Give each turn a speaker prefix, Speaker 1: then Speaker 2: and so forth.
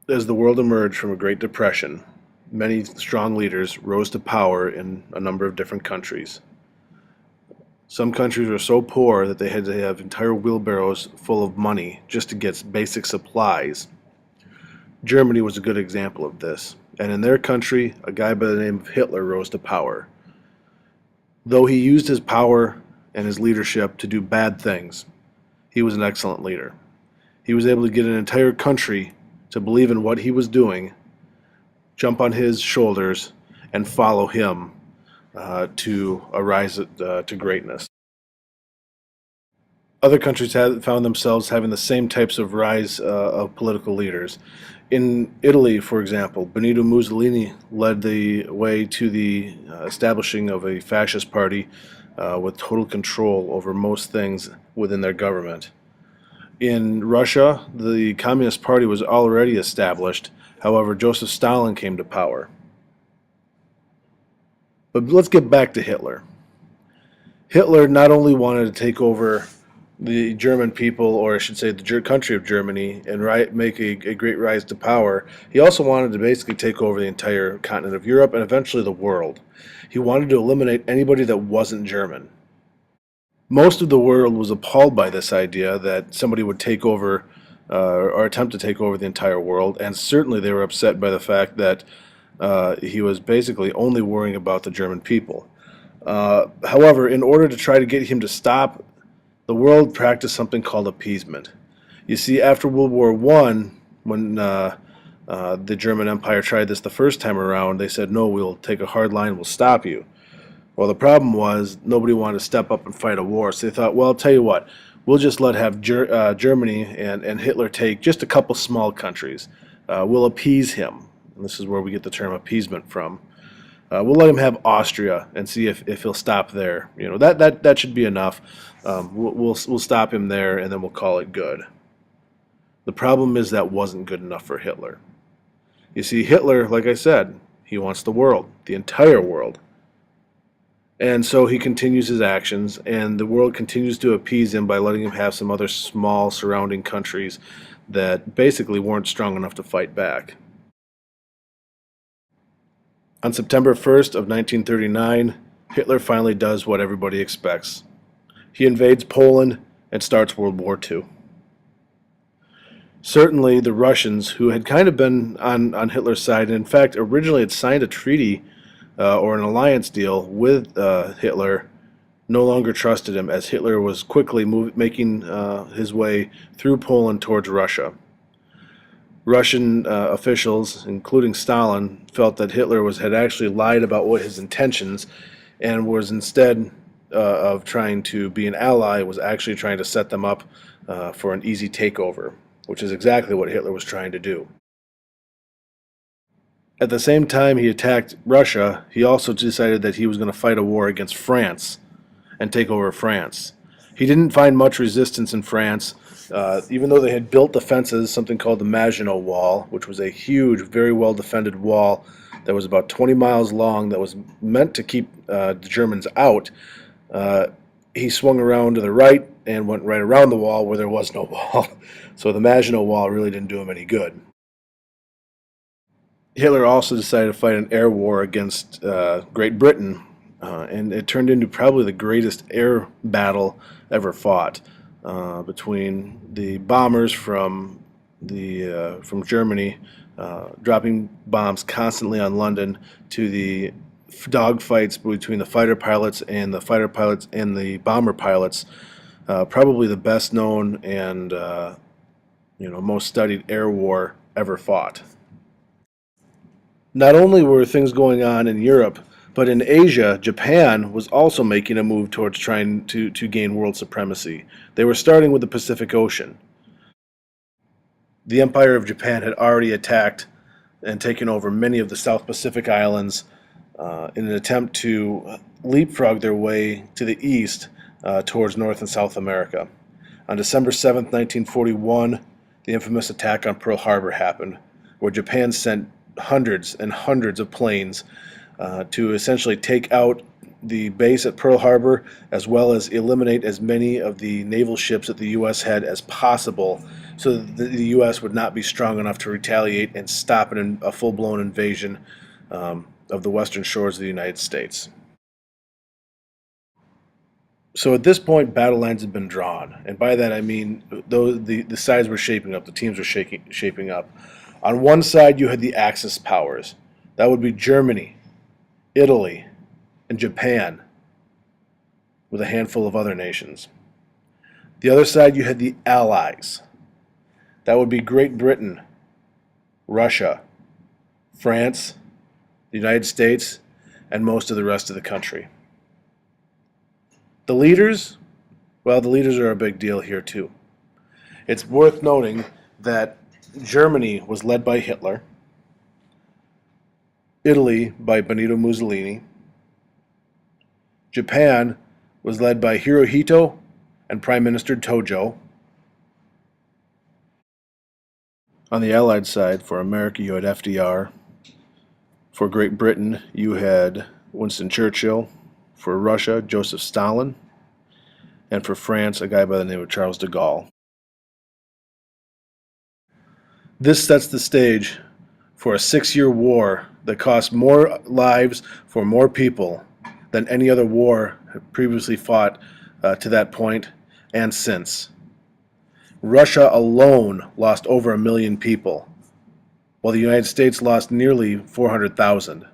Speaker 1: As the world emerged from a Great Depression, many strong leaders rose to power in a number of different countries. Some countries were so poor that they had to have entire wheelbarrows full of money just to get basic supplies. Germany was a good example of this, and in their country, a guy by the name of Hitler rose to power. Though he used his power and his leadership to do bad things, he was an excellent leader. He was able to get an entire country to believe in what he was doing, jump on his shoulders, and follow him to arise to greatness. Other countries had found themselves having the same types of rise of political leaders. In Italy, for example, Benito Mussolini led the way to the establishing of a fascist party with total control over most things within their government. In Russia, the Communist Party was already established. However, Joseph Stalin came to power. But let's get back to Hitler. Hitler not only wanted to take over the German people, or I should say the country of Germany, and make a great rise to power, he also wanted to basically take over the entire continent of Europe and eventually the world. He wanted to eliminate anybody that wasn't German. Most of the world was appalled by this idea that somebody would take over or attempt to take over the entire world, and certainly they were upset by the fact that he was basically only worrying about the German people. However, in order to try to get him to stop, the world practiced something called appeasement. You see, after World War I, when the German Empire tried this the first time around, they said, no, we'll take a hard line, we'll stop you. Well, the problem was nobody wanted to step up and fight a war, so they thought, well, I'll tell you what, we'll just have Germany and Hitler take just a couple small countries. We'll appease him. And this is where we get the term appeasement from. We'll let him have Austria and see if he'll stop there. You know, that should be enough. We'll stop him there, and then we'll call it good. The problem is that wasn't good enough for Hitler. You see, Hitler, like I said, he wants the world, the entire world. And so he continues his actions, and the world continues to appease him by letting him have some other small surrounding countries that basically weren't strong enough to fight back. On September 1st of 1939, Hitler finally does what everybody expects. He invades Poland and starts World War II. Certainly the Russians, who had kind of been on Hitler's side, and in fact originally had signed a treaty or an alliance deal with Hitler, no longer trusted him, as Hitler was quickly making his way through Poland towards Russia. Russian officials, including Stalin, felt that Hitler had actually lied about what his intentions, and was instead of trying to be an ally, was actually trying to set them up for an easy takeover, which is exactly what Hitler was trying to do. At the same time he attacked Russia, he also decided that he was going to fight a war against France and take over France. He didn't find much resistance in France, even though they had built defenses, something called the Maginot Wall, which was a huge, very well defended wall that was about 20 miles long that was meant to keep the Germans out. He swung around to the right and went right around the wall where there was no wall. So the Maginot Wall really didn't do him any good. Hitler also decided to fight an air war against Great Britain, and it turned into probably the greatest air battle ever fought between the bombers from Germany dropping bombs constantly on London, to the dogfights between the fighter pilots and the bomber pilots. Probably the best known and most studied air war ever fought. Not only were things going on in Europe, but in Asia, Japan was also making a move towards trying to gain world supremacy. They were starting with the Pacific Ocean. The Empire of Japan had already attacked and taken over many of the South Pacific islands in an attempt to leapfrog their way to the east towards North and South America. On December 7th, 1941, the infamous attack on Pearl Harbor happened, where Japan sent hundreds and hundreds of planes to essentially take out the base at Pearl Harbor, as well as eliminate as many of the naval ships that the U.S. had as possible, so that the U.S. would not be strong enough to retaliate and stop a full-blown invasion of the western shores of the United States. So at this point, battle lines had been drawn, and by that I mean the sides were shaping up, the teams were shaping up. On one side, you had the Axis powers. That would be Germany, Italy, and Japan, with a handful of other nations. The other side, you had the Allies. That would be Great Britain, Russia, France, the United States, and most of the rest of the country. The leaders, well, the leaders are a big deal here too. It's worth noting that Germany was led by Hitler, Italy by Benito Mussolini, Japan was led by Hirohito and Prime Minister Tojo. On the Allied side, for America, you had FDR. For Great Britain, you had Winston Churchill. For Russia, Joseph Stalin. And for France, a guy by the name of Charles de Gaulle. This sets the stage for a 6-year war that cost more lives for more people than any other war previously fought to that point and since. Russia alone lost over 1 million people, while the United States lost nearly 400,000.